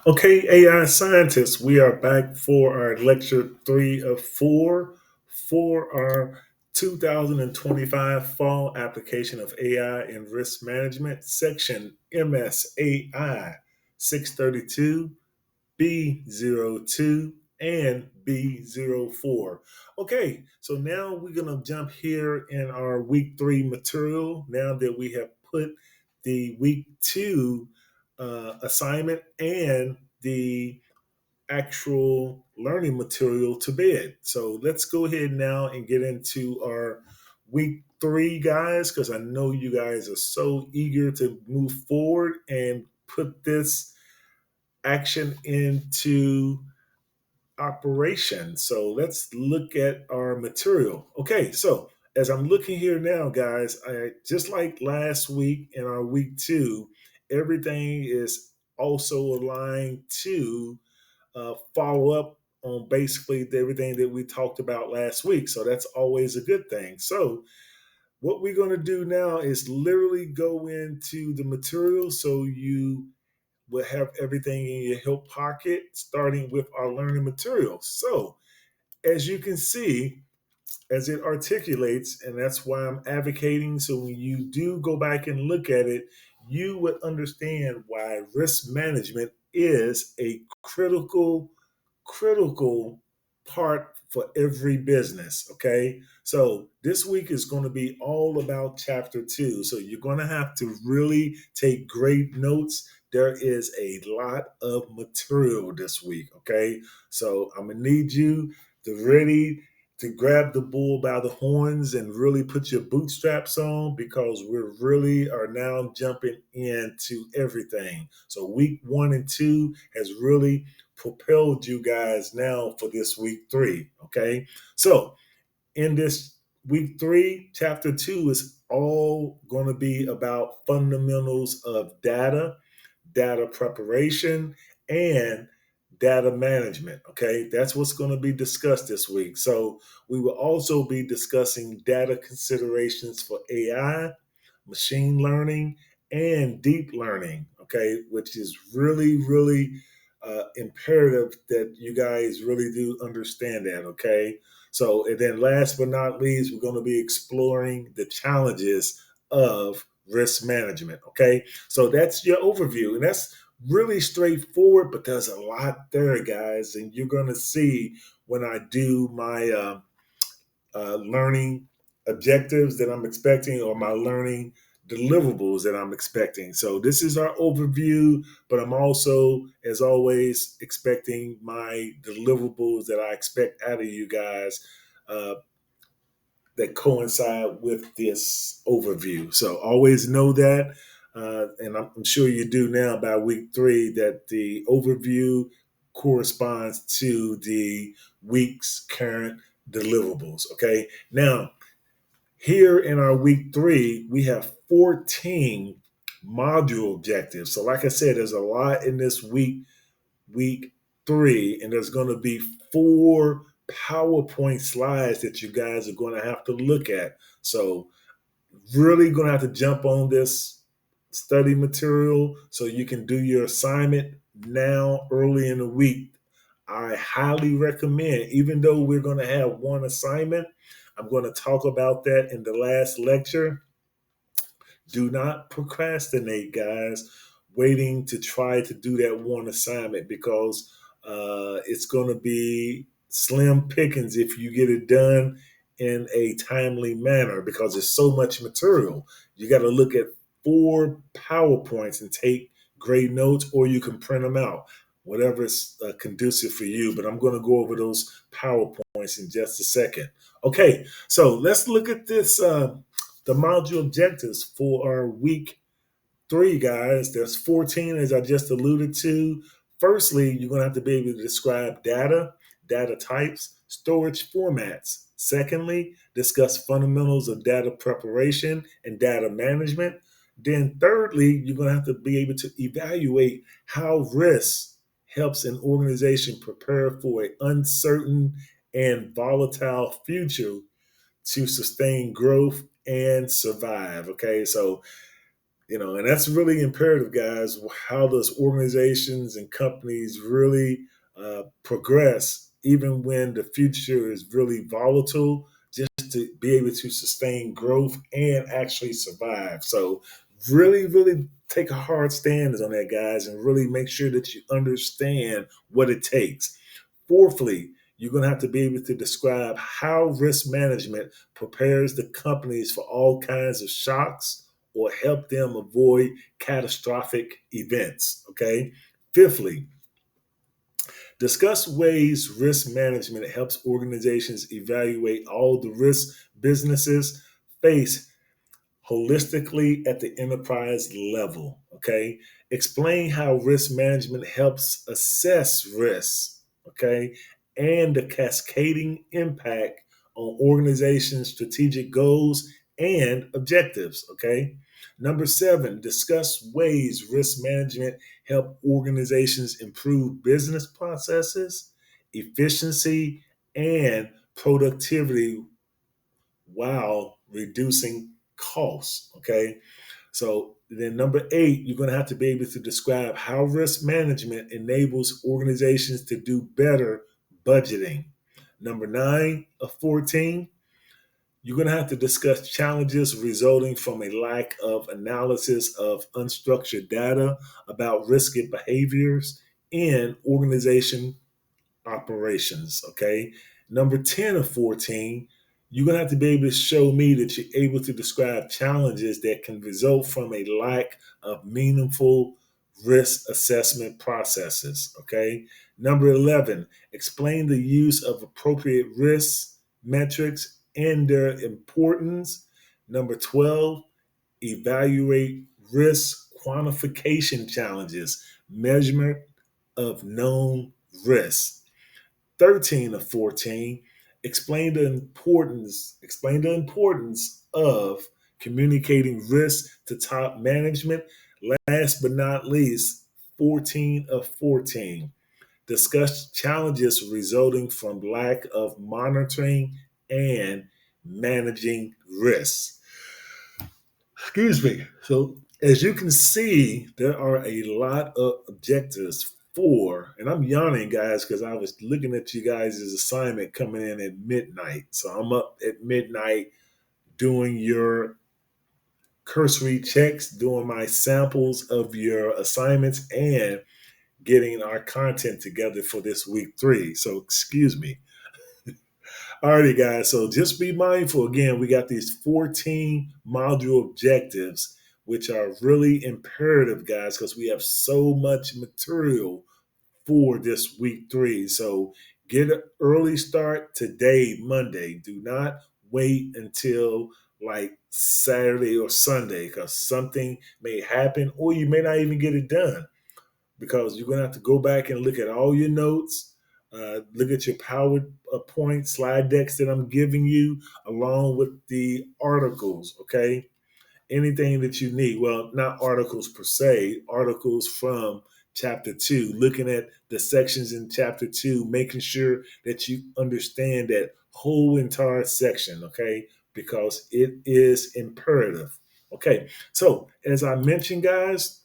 Okay, AI scientists, we are back for our lecture 3 of 4 for our 2025 fall application of AI in risk management, section MSAI 632, B02, and B04. Okay, so now we're going to jump here in our week 3 material now that we have put the week 2 assignment and the actual learning material to bed. So let's go ahead now and get into our week 3, guys, because I know you guys are so eager to move forward and put this action into operation. So let's look at our material. Okay, so as I'm looking here now, guys, I just like last week in our week 2, everything is also aligned to follow up on basically everything that we talked about last week. So that's always a good thing. So what we're going to do now is literally go into the material so you will have everything in your help pocket, starting with our learning materials. So, as you can see, as it articulates, and that's why I'm advocating. So, when you do go back and look at it, you would understand why risk management is a critical part for every business. Okay. So this week is going to be all about chapter 2. So you're going to have to really take great notes. There is a lot of material this week. Okay. So I'm going to need you to ready to grab the bull by the horns and really put your bootstraps on because we really are now jumping into everything. So week 1 and 2 has really propelled you guys now for this week 3. Okay. So in this week 3, chapter 2 is all going to be about fundamentals of data preparation, and data management. Okay, that's what's going to be discussed this week. So, we will also be discussing data considerations for AI, machine learning, and deep learning. Okay, which is really imperative that you guys really do understand that. Okay, so and then last but not least, we're going to be exploring the challenges of risk management. Okay, so that's your overview, and that's really straightforward, but there's a lot there, guys, and you're going to see when I do my learning objectives that I'm expecting or my learning deliverables that I'm expecting. So this is our overview, but I'm also, as always, expecting my deliverables that I expect out of you guys uh, that coincide with this overview. So always know that, and I'm sure you do now by week 3, that the overview corresponds to the week's current deliverables. Okay. Now, here in our week 3, we have 14 module objectives. So, like I said, there's a lot in this week 3, and there's going to be 4 PowerPoint slides that you guys are going to have to look at. So, really going to have to jump on this study material so you can do your assignment now early in the week. I highly recommend, even though we're going to have one assignment, I'm going to talk about that in the last lecture. Do not procrastinate, guys, waiting to try to do that one assignment because it's going to be slim pickings if you get it done in a timely manner because there's so much material. You got to look at 4 PowerPoints and take great notes, or you can print them out, whatever is conducive for you. But I'm going to go over those PowerPoints in just a second. Okay, so let's look at this. The module objectives for our week 3, guys. There's 14, as I just alluded to. Firstly, you're going to have to be able to describe data types, storage formats. Secondly, discuss fundamentals of data preparation and data management. Then, thirdly, you're going to have to be able to evaluate how risk helps an organization prepare for an uncertain and volatile future to sustain growth and survive. Okay, so And that's really imperative, guys. How those organizations and companies really progress, even when the future is really volatile, just to be able to sustain growth and actually survive. So, really, really take a hard stand on that, guys, and really make sure that you understand what it takes. Fourthly, you're going to have to be able to describe how risk management prepares the companies for all kinds of shocks or help them avoid catastrophic events. Okay. Fifthly, discuss ways risk management helps organizations evaluate all the risks businesses face holistically at the enterprise level. Okay. Explain how risk management helps assess risks. Okay. And the cascading impact on organizations' strategic goals and objectives. Okay. Number seven, discuss ways risk management help organizations improve business processes, efficiency, and productivity while reducing costs. Okay. So then number eight, you're going to have to be able to describe how risk management enables organizations to do better budgeting. Number nine of 14, you're going to have to discuss challenges resulting from a lack of analysis of unstructured data about risky behaviors in organization operations. Okay. Number 10 of 14, you're going to have to be able to show me that you're able to describe challenges that can result from a lack of meaningful risk assessment processes. Okay. Number 11, explain the use of appropriate risk metrics and their importance. Number 12, evaluate risk quantification challenges, measurement of known risks. 13 of 14, explain the importance of communicating risk to top management. Last but not least, 14 of 14, discuss challenges resulting from lack of monitoring and managing risks. Excuse me. So, as you can see, there are a lot of objectives for, and I'm yawning, guys, because I was looking at you guys' assignment coming in at midnight. So, I'm up at midnight doing your cursory checks, doing my samples of your assignments, and getting our content together for this week 3. So, excuse me. Alrighty, guys. So just be mindful. Again, we got these 14 module objectives, which are really imperative, guys, because we have so much material for this week 3. So get an early start today, Monday. Do not wait until like Saturday or Sunday, because something may happen or you may not even get it done, because you're going to have to go back and look at all your notes, look at your PowerPoint slide decks that I'm giving you, along with the articles, okay? Anything that you need. Well, not articles per se, articles from chapter 2, looking at the sections in chapter 2, making sure that you understand that whole entire section, okay? Because it is imperative. Okay, so as I mentioned, guys,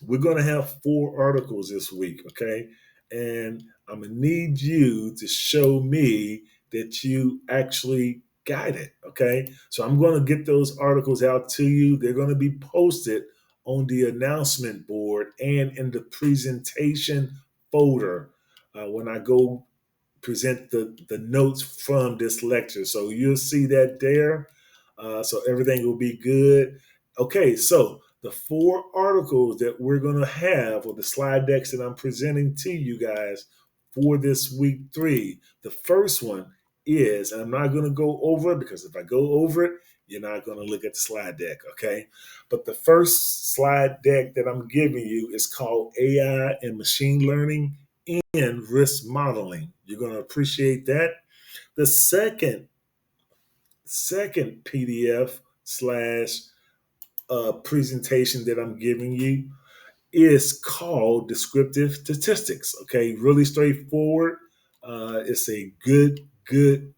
we're going to have 4 articles this week, okay? And I'm going to need you to show me that you actually got it, okay? So I'm going to get those articles out to you. They're going to be posted on the announcement board and in the presentation folder when I go present the notes from this lecture. So you'll see that there. So everything will be good. Okay, so the 4 articles that we're going to have, or the slide decks that I'm presenting to you guys for this week 3, the first one is, and I'm not going to go over it, because if I go over it, you're not going to look at the slide deck, okay? But the first slide deck that I'm giving you is called AI and Machine Learning in Risk Modeling. You're going to appreciate that. The second PDF slash presentation that I'm giving you is called Descriptive Statistics. Okay, really straightforward. It's a good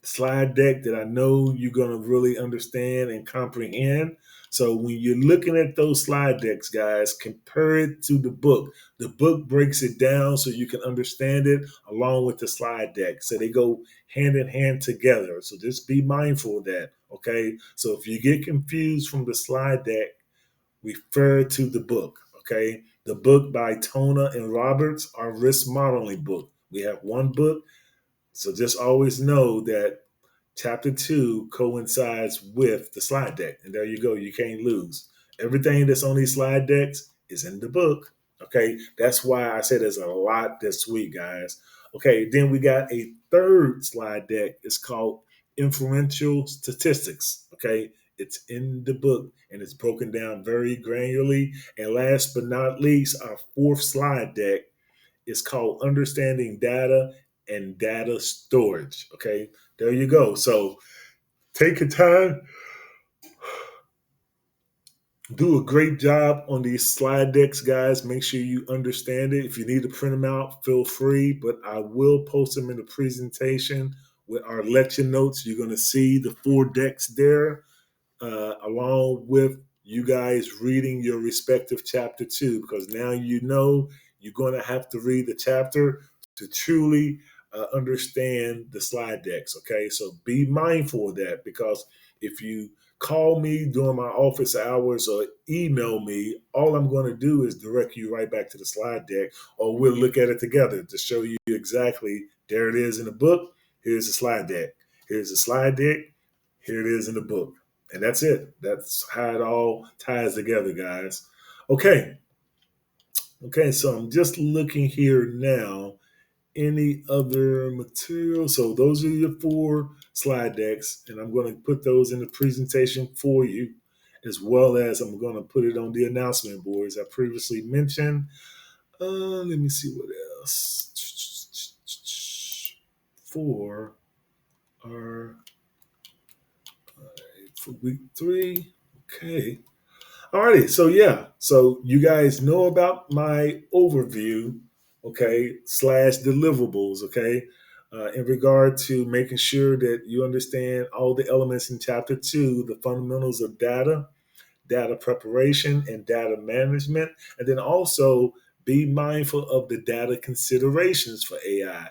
slide deck that I know you're going to really understand and comprehend. So when you're looking at those slide decks, guys, compare it to the book. The book breaks it down so you can understand it along with the slide deck. So they go hand in hand together. So just be mindful of that. Okay. So if you get confused from the slide deck, refer to the book. Okay. The book by Tona and Roberts, our risk modeling book. We have one book. So just always know that Chapter 2 coincides with the slide deck. And there you go. You can't lose. Everything that's on these slide decks is in the book. Okay. That's why I said there's a lot this week, guys. Okay. Then we got a third slide deck. It's called Inferential Statistics. Okay. It's in the book and it's broken down very granularly. And last but not least, our fourth slide deck is called Understanding Data and Data Storage. Okay, there you go. So take your time, do a great job on these slide decks, guys. Make sure you understand it. If you need to print them out, feel free, but I will post them in the presentation with our lecture notes. You're going to see the 4 decks there, along with you guys reading your respective chapter 2, because now you know you're going to have to read the chapter to truly understand the slide decks. Okay, so be mindful of that, because if you call me during my office hours or email me, all I'm going to do is direct you right back to the slide deck, or we'll look at it together to show you exactly there it is in the book. Here's the slide deck. Here's the slide deck. Here it is in the book. And that's it. That's how it all ties together, guys. Okay. Okay, so I'm just looking here now. Any other material? So those are your 4 slide decks, and I'm going to put those in the presentation for you, as well as I'm going to put it on the announcement board, as I previously mentioned. Let me see what else. For our for week 3. Okay. Alrighty, so yeah, so you guys know about my overview, okay, slash deliverables, okay, in regard to making sure that you understand all the elements in chapter 2, the fundamentals of data, data preparation, and data management, and then also be mindful of the data considerations for AI,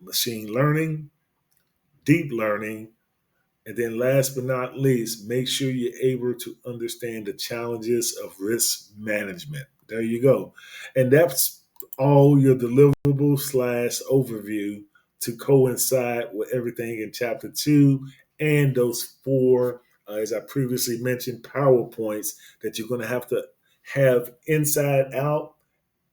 machine learning, deep learning, and then last but not least, make sure you're able to understand the challenges of risk management. There you go. And that's all your deliverable slash overview to coincide with everything in chapter 2 and those 4, as I previously mentioned, PowerPoints that you're going to have inside out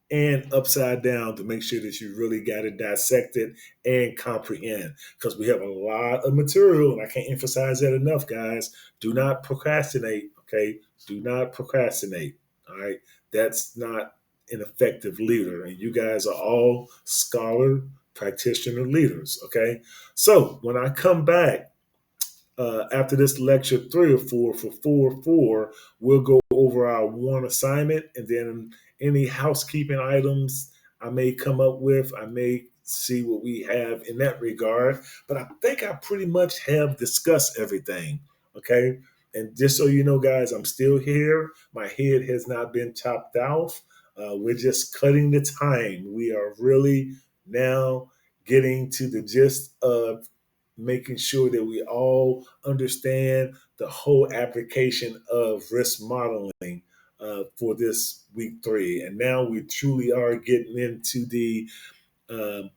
and upside down to make sure that you really got it dissected and comprehend, because we have a lot of material and I can't emphasize that enough, guys. Do not procrastinate. Okay, do not procrastinate. All right, that's not an effective leader, and you guys are all scholar practitioner leaders. Okay, so when I come back after this lecture 3 or 4 for 4, we'll go over our 1 assignment, and then any housekeeping items I may come up with. I may see what we have in that regard, but I think I pretty much have discussed everything. Okay. And just so you know, guys, I'm still here. My head has not been chopped off. We're just cutting the time. We are really now getting to the gist of making sure that we all understand the whole application of risk modeling for this week 3. And now we truly are getting into the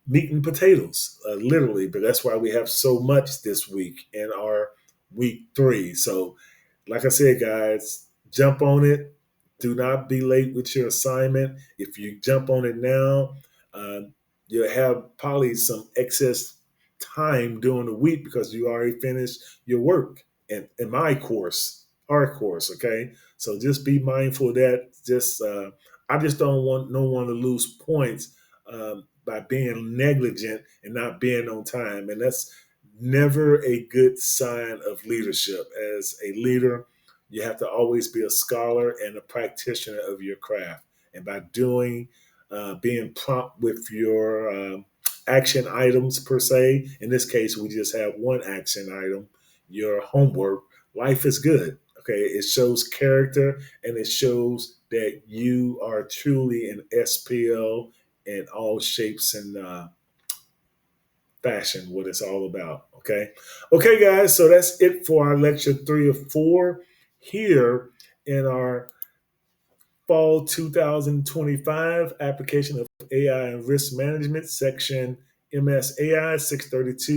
meat and potatoes, literally. But that's why we have so much this week in our week 3. So, like I said, guys, jump on it. Do not be late with your assignment. If you jump on it now, uh, you'll have probably some excess time during the week because you already finished your work in my course, our course. Okay, so just be mindful of that. I just don't want no one to lose points by being negligent and not being on time, and that's never a good sign of leadership. As a leader, you have to always be a scholar and a practitioner of your craft, and by being prompt with your action items per se. In this case, we just have 1 action item, your homework. Life is good. Okay, it shows character and it shows that you are truly an SPL in all shapes and fashion, what it's all about. Okay. Okay, guys. So that's it for our lecture 3 of 4 here in our fall 2025 application of AI and risk management section MSAI 632